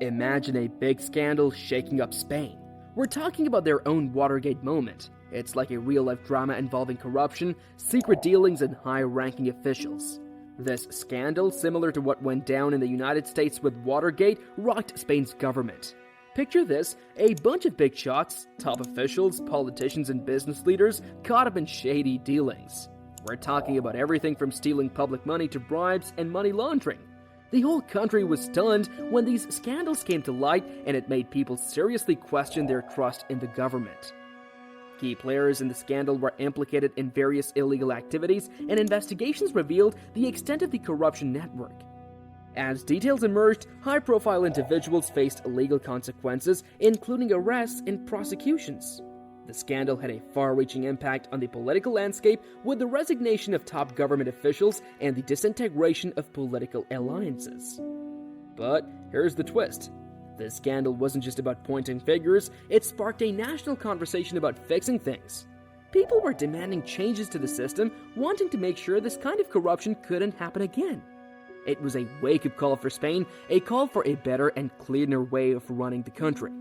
Imagine a big scandal shaking up Spain. We're talking about their own Watergate moment. It's like a real-life drama involving corruption, secret dealings, and high-ranking officials. This scandal, similar to what went down in the United States with Watergate, rocked Spain's government. Picture this, a bunch of big shots, top officials, politicians, and business leaders caught up in shady dealings. We're talking about everything from stealing public money to bribes and money laundering. The whole country was stunned when these scandals came to light, and it made people seriously question their trust in the government. Key players in the scandal were implicated in various illegal activities, and investigations revealed the extent of the corruption network. As details emerged, high-profile individuals faced legal consequences, including arrests and prosecutions. The scandal had a far-reaching impact on the political landscape, with the resignation of top government officials and the disintegration of political alliances. But here's the twist. This scandal wasn't just about pointing fingers, it sparked a national conversation about fixing things. People were demanding changes to the system, wanting to make sure this kind of corruption couldn't happen again. It was a wake-up call for Spain, a call for a better and cleaner way of running the country.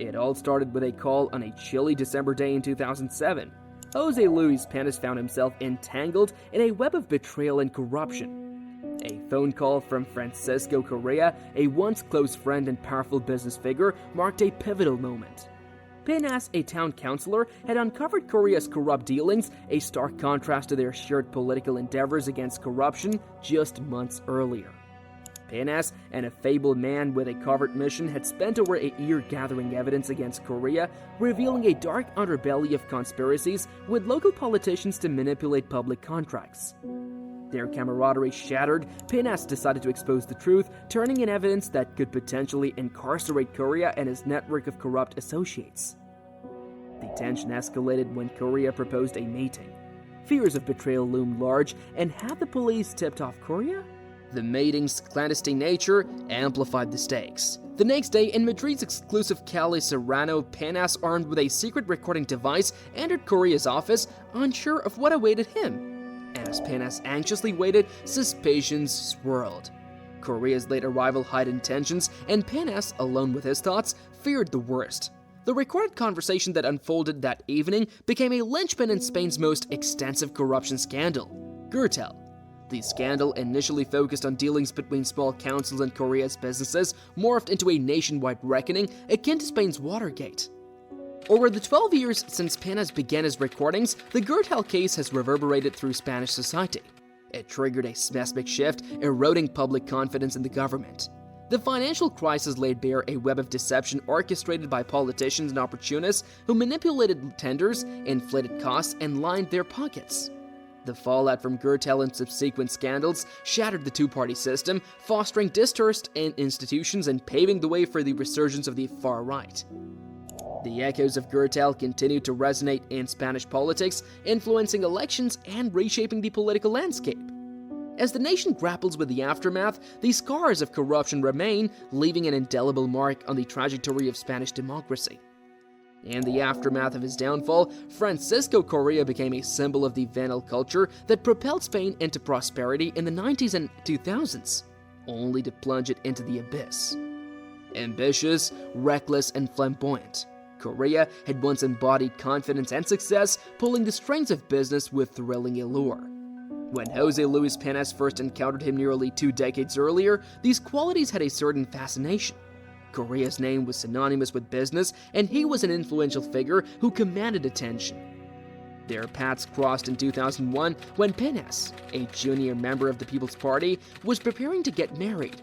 It all started with a call on a chilly December day in 2007. Jose Luis Penas found himself entangled in a web of betrayal and corruption. A phone call from Francisco Correa, a once close friend and powerful business figure, marked a pivotal moment. Penas, a town councilor, had uncovered Correa's corrupt dealings, a stark contrast to their shared political endeavors against corruption just months earlier. Penas, an affable man with a covert mission, had spent over a year gathering evidence against Correa, revealing a dark underbelly of conspiracies with local politicians to manipulate public contracts. Their camaraderie shattered, Penas decided to expose the truth, turning in evidence that could potentially incarcerate Correa and his network of corrupt associates. The tension escalated when Correa proposed a meeting. Fears of betrayal loomed large, and had the police tipped off Correa? The meeting's clandestine nature amplified the stakes. The next day, in Madrid's exclusive Calle Serrano, Penas, armed with a secret recording device, entered Correa's office, unsure of what awaited him. As Penas anxiously waited, suspicions swirled. Correa's late arrival hid intentions, and Penas, alone with his thoughts, feared the worst. The recorded conversation that unfolded that evening became a linchpin in Spain's most extensive corruption scandal, Gürtel. The scandal, initially focused on dealings between small councils and Correa's businesses, morphed into a nationwide reckoning akin to Spain's Watergate. Over the 12 years since Penas began his recordings, the Gürtel case has reverberated through Spanish society. It triggered a seismic shift, eroding public confidence in the government. The financial crisis laid bare a web of deception orchestrated by politicians and opportunists who manipulated tenders, inflated costs, and lined their pockets. The fallout from Gürtel and subsequent scandals shattered the two-party system, fostering distrust in institutions and paving the way for the resurgence of the far right. The echoes of Gürtel continued to resonate in Spanish politics, influencing elections and reshaping the political landscape. As the nation grapples with the aftermath, the scars of corruption remain, leaving an indelible mark on the trajectory of Spanish democracy. In the aftermath of his downfall, Francisco Correa became a symbol of the venal culture that propelled Spain into prosperity in the 90s and 2000s, only to plunge it into the abyss. Ambitious, reckless, and flamboyant, Correa had once embodied confidence and success, pulling the strings of business with thrilling allure. When Jose Luis Penas first encountered him nearly 2 decades earlier, these qualities had a certain fascination. Correa's name was synonymous with business, and he was an influential figure who commanded attention. Their paths crossed in 2001 when Penas, a junior member of the People's Party, was preparing to get married.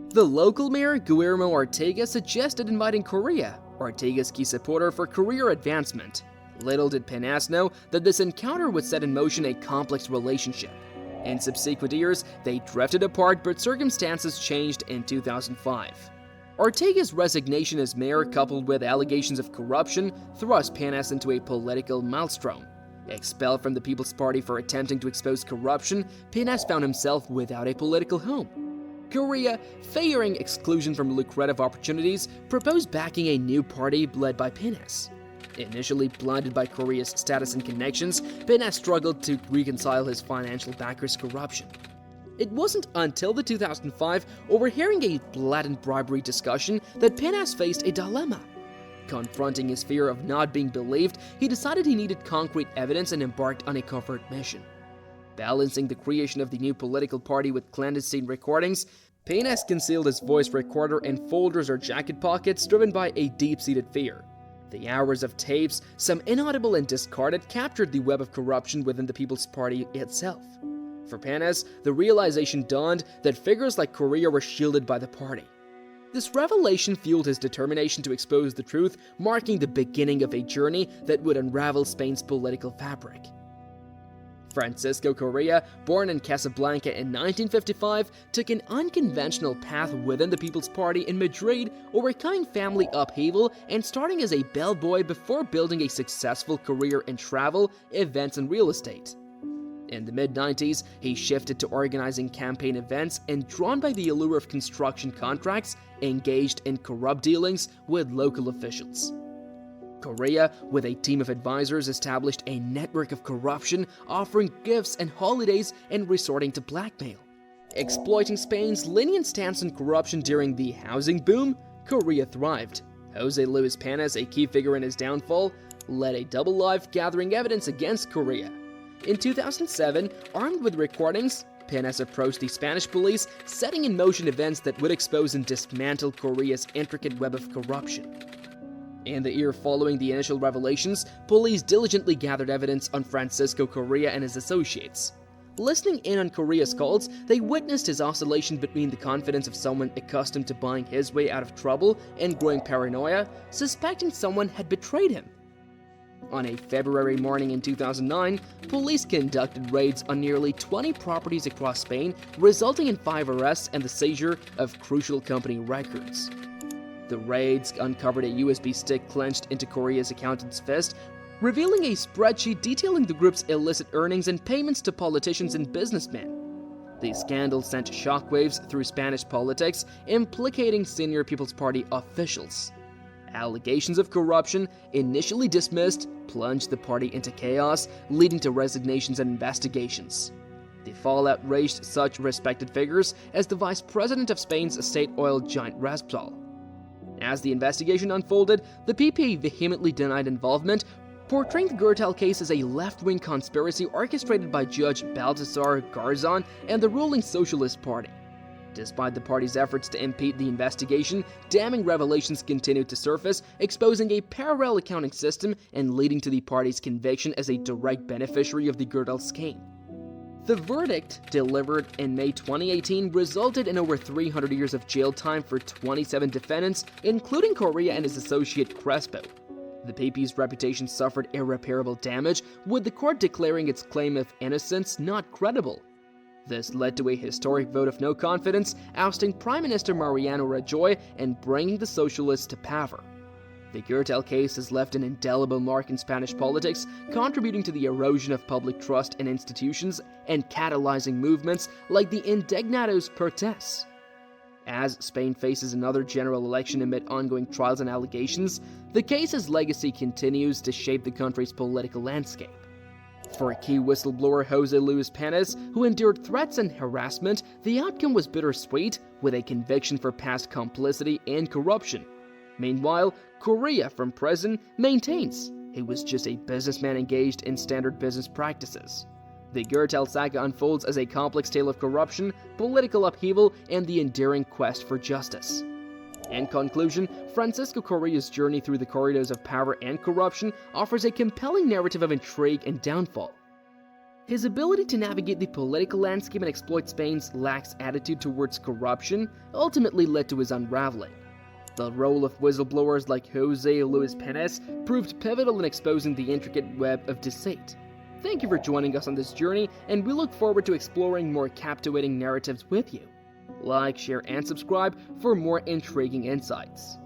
The local mayor, Guillermo Ortega, suggested inviting Correa, Ortega's key supporter, for career advancement. Little did Penas know that this encounter would set in motion a complex relationship. In subsequent years, they drifted apart, but circumstances changed in 2005. Ortega's resignation as mayor, coupled with allegations of corruption, thrust Penas into a political maelstrom. Expelled from the People's Party for attempting to expose corruption, Penas found himself without a political home. Correa, fearing exclusion from lucrative opportunities, proposed backing a new party led by Penas. Initially blinded by Correa's status and connections, Penas struggled to reconcile his financial backer's corruption. It wasn't until the 2005, overhearing a blatant bribery discussion, that Penas faced a dilemma. Confronting his fear of not being believed, he decided he needed concrete evidence and embarked on a covert mission. Balancing the creation of the new political party with clandestine recordings, Penas concealed his voice recorder in folders or jacket pockets, driven by a deep-seated fear. The hours of tapes, some inaudible and discarded, captured the web of corruption within the People's Party itself. For Penas, the realization dawned that figures like Correa were shielded by the party. This revelation fueled his determination to expose the truth, marking the beginning of a journey that would unravel Spain's political fabric. Francisco Correa, born in Casablanca in 1955, took an unconventional path within the People's Party in Madrid, overcoming family upheaval and starting as a bellboy before building a successful career in travel, events, and real estate. In the mid-90s, he shifted to organizing campaign events and, drawn by the allure of construction contracts, engaged in corrupt dealings with local officials. Correa, with a team of advisors, established a network of corruption, offering gifts and holidays and resorting to blackmail. Exploiting Spain's lenient stance on corruption during the housing boom, Correa thrived. Jose Luis Penas, a key figure in his downfall, led a double life gathering evidence against Correa. In 2007, armed with recordings, Penas approached the Spanish police, setting in motion events that would expose and dismantle Correa's intricate web of corruption. In the year following the initial revelations, police diligently gathered evidence on Francisco Correa and his associates. Listening in on Correa's calls, they witnessed his oscillation between the confidence of someone accustomed to buying his way out of trouble and growing paranoia, suspecting someone had betrayed him. On a February morning in 2009, police conducted raids on nearly 20 properties across Spain, resulting in 5 arrests and the seizure of crucial company records. The raids uncovered a USB stick clenched into Correa's accountant's fist, revealing a spreadsheet detailing the group's illicit earnings and payments to politicians and businessmen. The scandal sent shockwaves through Spanish politics, implicating senior People's Party officials. Allegations of corruption, initially dismissed, plunged the party into chaos, leading to resignations and investigations. The fallout reached such respected figures as the vice president of Spain's state oil giant Repsol. As the investigation unfolded, the PP vehemently denied involvement, portraying the Gürtel case as a left-wing conspiracy orchestrated by Judge Baltasar Garzon and the ruling Socialist Party. Despite the party's efforts to impede the investigation, damning revelations continued to surface, exposing a parallel accounting system and leading to the party's conviction as a direct beneficiary of the Gürtel scheme. The verdict, delivered in May 2018, resulted in over 300 years of jail time for 27 defendants, including Correa and his associate Crespo. The PP's reputation suffered irreparable damage, with the court declaring its claim of innocence not credible. This led to a historic vote of no confidence, ousting Prime Minister Mariano Rajoy and bringing the socialists to power. The Gürtel case has left an indelible mark in Spanish politics, contributing to the erosion of public trust in institutions and catalyzing movements like the Indignados protests. As Spain faces another general election amid ongoing trials and allegations, the case's legacy continues to shape the country's political landscape. For key whistleblower Jose Luis Penas, who endured threats and harassment, the outcome was bittersweet, with a conviction for past complicity and corruption. Meanwhile, Correa from prison maintains he was just a businessman engaged in standard business practices. The Gürtel saga unfolds as a complex tale of corruption, political upheaval, and the enduring quest for justice. In conclusion, Francisco Correa's journey through the corridors of power and corruption offers a compelling narrative of intrigue and downfall. His ability to navigate the political landscape and exploit Spain's lax attitude towards corruption ultimately led to his unraveling. The role of whistleblowers like Jose Luis Penas proved pivotal in exposing the intricate web of deceit. Thank you for joining us on this journey, and we look forward to exploring more captivating narratives with you. Like, share, and subscribe for more intriguing insights.